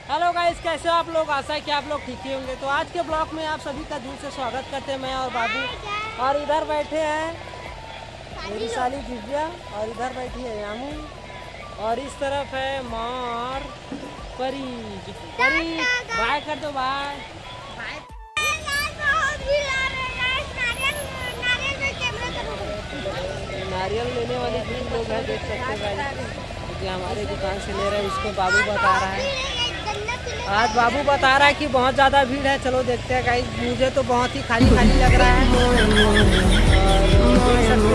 Hello guys, कैसे हो आप लोग। आशा है कि आप लोग ठीक ही होंगे। तो आज के ब्लॉग में आप सभी का दिल से स्वागत करते हैं, मैं और बाबू। और इधर बैठे हैं मेरी साली दिव्या, और इधर बैठी है यामू, और इस तरफ है माँ और परी। परी बाय कर दो, बाय। नारियल लेने वाले भी लोग हैं, देख सकते हैं कि हमारे दुकान से ले रहे हैं। इसको बाबू बता रहा है, आज बाबू बता रहा है कि बहुत ज़्यादा भीड़ है। चलो देखते हैं गाइस। मुझे तो बहुत ही खाली खाली लग रहा है,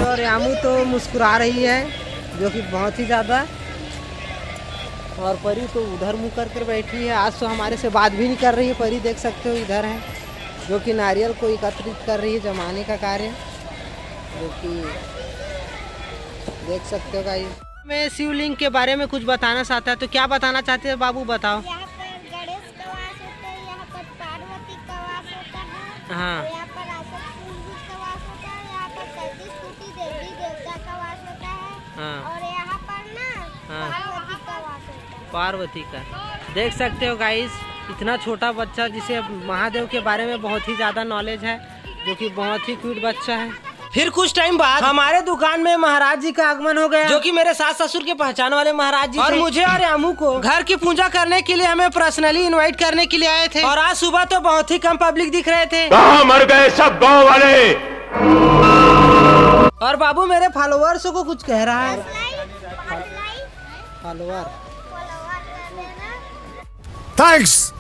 और यामू तो मुस्कुरा रही है जो कि बहुत ही ज़्यादा, और परी तो उधर मुँह कर बैठी है। आज तो हमारे से बात भी नहीं कर रही है। परी देख सकते हो इधर है, जो कि नारियल को एकत्रित कर रही है, जमाने का कार्य, जो कि देख सकते हो गाइस। मैं शिवलिंग के बारे में कुछ बताना चाहता है, तो क्या बताना चाहते हैं बाबू, बताओ। यहाँ पर गणेश का वास होता है, यहाँ पर पार्वती का वास होता है, हाँ। यहाँ पर आसुर का वास होता है, यहाँ पर 33 कोटि देवी देवता का वास होता है, हाँ। और यहाँ पर ना हाँ। पार्वती का वास होता है। पार्वती का देख सकते हो गाइस। इतना छोटा बच्चा जिसे महादेव के बारे में बहुत ही ज्यादा नॉलेज है, जो कि बहुत ही क्यूट बच्चा है। फिर कुछ टाइम बाद हमारे दुकान में महाराज जी का आगमन हो गया, जो कि मेरे सास ससुर के पहचान वाले महाराज जी, और मुझे और यामू को घर की पूजा करने के लिए हमें पर्सनली इनवाइट करने के लिए आए थे। और आज सुबह तो बहुत ही कम पब्लिक दिख रहे थे। कहाँ मर गए सब गाँव वाले। और बाबू मेरे फॉलोअर्स को कुछ कह रहा है। Follower thanks.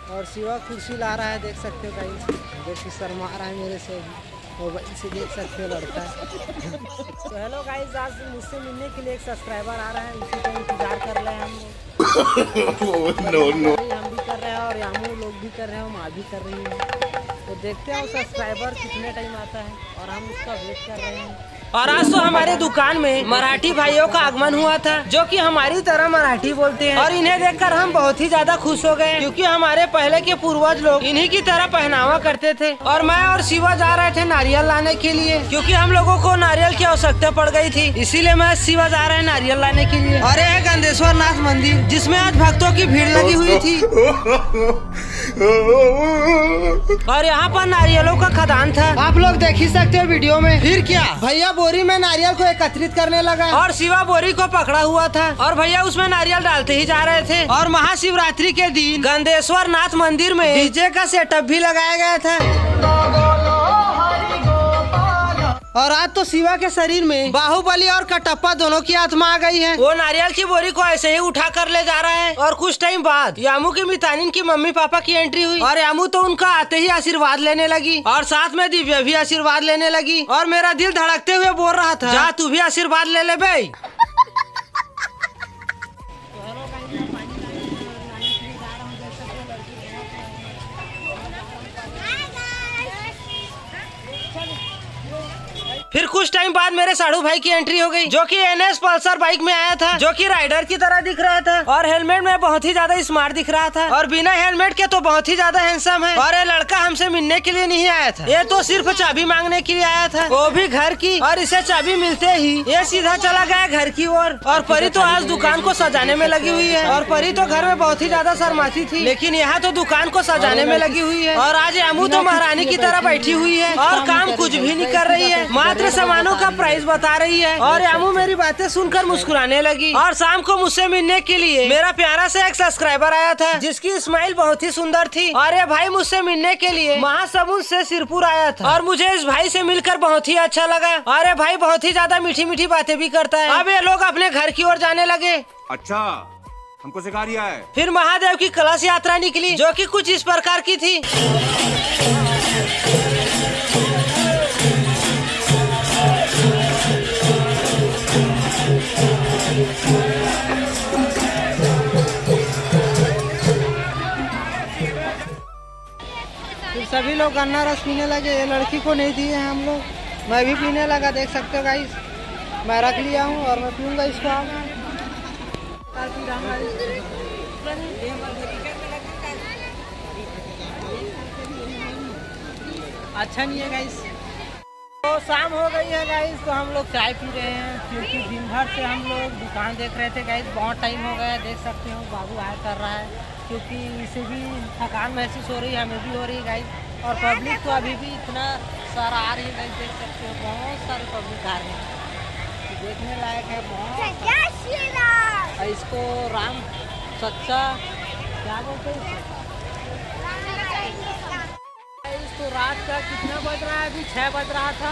और शिवा कुर्सी ला रहा है, देख सकते हो गाइस, जो कि शर्मा रहा है मेरे से, मोबाइल से देख सकते हो लड़का है। तो हेलो गाइस, आज मुझसे मिलने के लिए एक सब्सक्राइबर आ रहा है, उसी का इंतजार कर रहे हैं हम लोग। नो हम भी कर रहे हैं, और यामू लोग भी कर रहे हैं, माँ भी कर रही है। तो देखते हैं वो सब्सक्राइबर कितने टाइम आता है, और हम उसका वेट कर रहे हैं। और आज तो हमारे दुकान में मराठी भाइयों का आगमन हुआ था, जो कि हमारी तरह मराठी बोलते हैं, और इन्हें देखकर हम बहुत ही ज्यादा खुश हो गए, क्योंकि हमारे पहले के पूर्वज लोग इन्हीं की तरह पहनावा करते थे। और मैं और शिवा जा रहे थे नारियल लाने के लिए, क्योंकि हम लोगों को नारियल की आवश्यकता पड़ गई थी, इसीलिए मैं शिवा जा रहे हैं नारियल लाने के लिए। और यह है गंदेश्वर नाथ मंदिर, जिसमें आज भक्तों की भीड़ लगी हुई थी। और यहाँ पर नारियलों का खदान था, आप लोग देख ही सकते हो वीडियो में। फिर क्या, भैया बोरी में नारियल को एकत्रित करने लगा, और शिवा बोरी को पकड़ा हुआ था, और भैया उसमें नारियल डालते ही जा रहे थे। और महाशिवरात्रि के दिन गंदेश्वर नाथ मंदिर में डीजे का सेटअप भी लगाया गया था। और आज तो शिवा के शरीर में बाहुबली और कटप्पा दोनों की आत्मा आ गई है। वो नारियल की बोरी को ऐसे ही उठा कर ले जा रहा है। और कुछ टाइम बाद यामू की मितानिन की मम्मी पापा की एंट्री हुई, और यामू तो उनका आते ही आशीर्वाद लेने लगी, और साथ में दिव्या भी आशीर्वाद लेने लगी। और मेरा दिल धड़कते हुए बोल रहा था, जा तू भी आशीर्वाद ले ले भाई। फिर कुछ टाइम बाद मेरे साड़ू भाई की एंट्री हो गई, जो कि NS पल्सर बाइक में आया था, जो कि राइडर की तरह दिख रहा था, और हेलमेट में बहुत ही ज्यादा स्मार्ट दिख रहा था, और बिना हेलमेट के तो बहुत ही ज्यादा हैंडसम है। और ये लड़का हमसे मिलने के लिए नहीं आया था, ये तो सिर्फ चाबी मांगने के लिए आया था, वो भी घर की। और इसे चाबी मिलते ही ये सीधा चला गया घर की ओर। और परी तो आज दुकान को सजाने में लगी हुई है, और परी तो घर में बहुत ही ज्यादा शर्माती थी, लेकिन यहाँ तो दुकान को सजाने में लगी हुई है। और आज यामू तो महारानी की तरह बैठी हुई है, और काम कुछ भी नहीं कर रही है, मात्र सामानों का प्राइस बता रही है। और यामू मेरी बातें सुनकर मुस्कुराने लगी। और शाम को मुझसे मिलने के लिए मेरा प्यारा से एक सब्सक्राइबर आया था, जिसकी स्माइल बहुत ही सुंदर थी। और ये भाई मुझसे मिलने के लिए महासमुंद से सिरपुर आया था, और मुझे इस भाई से मिलकर बहुत ही अच्छा लगा। और ये भाई बहुत ही ज्यादा मीठी मीठी बातें भी करता है। अब ये लोग अपने घर की ओर जाने लगे। अच्छा, हमको सिखा रिया है। फिर महादेव की कलश यात्रा निकली, जो कि कुछ इस प्रकार की थी। फिर सभी लोग गन्ना रस पीने लगे। ये लड़की को नहीं दिए हम लोग, मैं भी पीने लगा, देख सकते हो गाइस। मैं रख लिया हूँ, और मैं पीऊंगा इसको। अच्छा नहीं है गाइस। तो शाम हो गई है गाइस, तो हम लोग चाय पी रहे हैं क्योंकि दिन भर से हम लोग दुकान देख रहे थे गाइस। बहुत टाइम हो गया, देख सकते हो बाबू आया कर रहा है क्योंकि इसे भी थकान महसूस हो रही है, हमें भी हो रही है गाइस। और पब्लिक तो अभी भी इतना सारा आ रही है गाइस, देख सकते हो बहुत सारे पब्लिक आ रहे हैं, देखने लायक है बहुत। इसको राम सच्चा क्या बोलते हैं तो रात का कितना बज रहा है, अभी 6 बज रहा था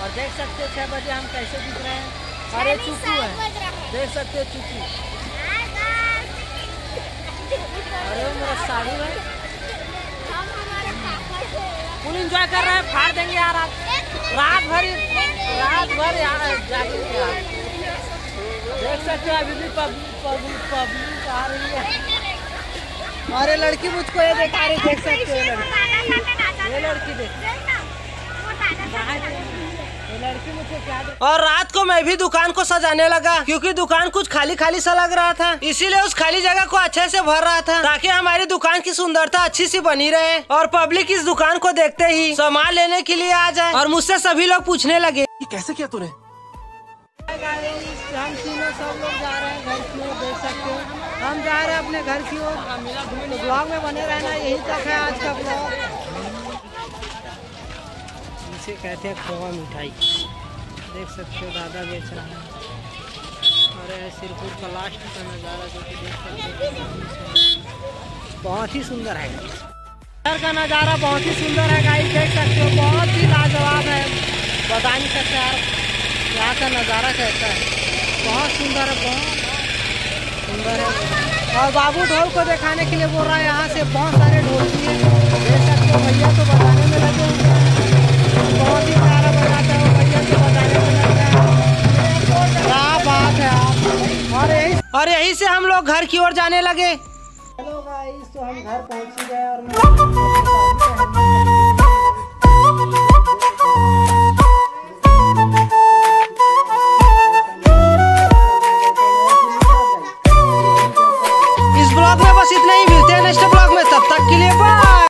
और देख सकते हो 6 बजे हम कैसे दिख रहे हैं। अरे चुकू है, देख सकते हो चुकू। अरे मेरा साड़ी है, फुल एंजॉय कर रहे हैं, फाड़ देंगे यार रात भर यार जागेंगे यार। देख सकते हो अभी भी पब्लिक आ रही है। अरे लड़की मुझको ये देखा रही, देख सकते हो ये लड़की देख, ये लड़की मुझे क्या देख। और रात को मैं भी दुकान को सजाने लगा क्योंकि दुकान कुछ खाली खाली सा लग रहा था, इसीलिए उस खाली जगह को अच्छे से भर रहा था ताकि हमारी दुकान की सुंदरता अच्छी सी बनी रहे और पब्लिक इस दुकान को देखते ही सामान लेने के लिए आ जाए। और मुझसे सभी लोग पूछने लगे ये कैसे किया तूने? हम तीनों सब लोग जा रहे हैं घर की ओर, देख सकते हो हम जा रहे हैं अपने घर की ओर। तो ब्लॉग में बने रहना, यही तक है आज का ब्लॉग। इसे कहते हैं खोवा मिठाई, देख सकते हो दादा बेच रहा है। और सिरपुर का लास्ट का नज़ारा जो कि देख सकते हो बहुत ही सुंदर है। इधर का नज़ारा बहुत ही सुंदर है गाइस, देख सकते हो बहुत ही लाजवाब है, बता नहीं सकते यार यहाँ का नज़ारा कैसा है, बहुत सुंदर है, बहुत सुंदर है। और बाबू ढोल को दिखाने के लिए बोल रहा है, यहाँ से बहुत सारे ढोल भी हैं, देख सकते हो भैया तो बजाने में लगे हुए हैं, बहुत ही प्यारा बजाता है भैया तो बजाने में लग रहा है, क्या बात है आप। और यही से हम लोग घर की ओर जाने लगे। हेलो गाइस, तो हम घर पहुँच गए और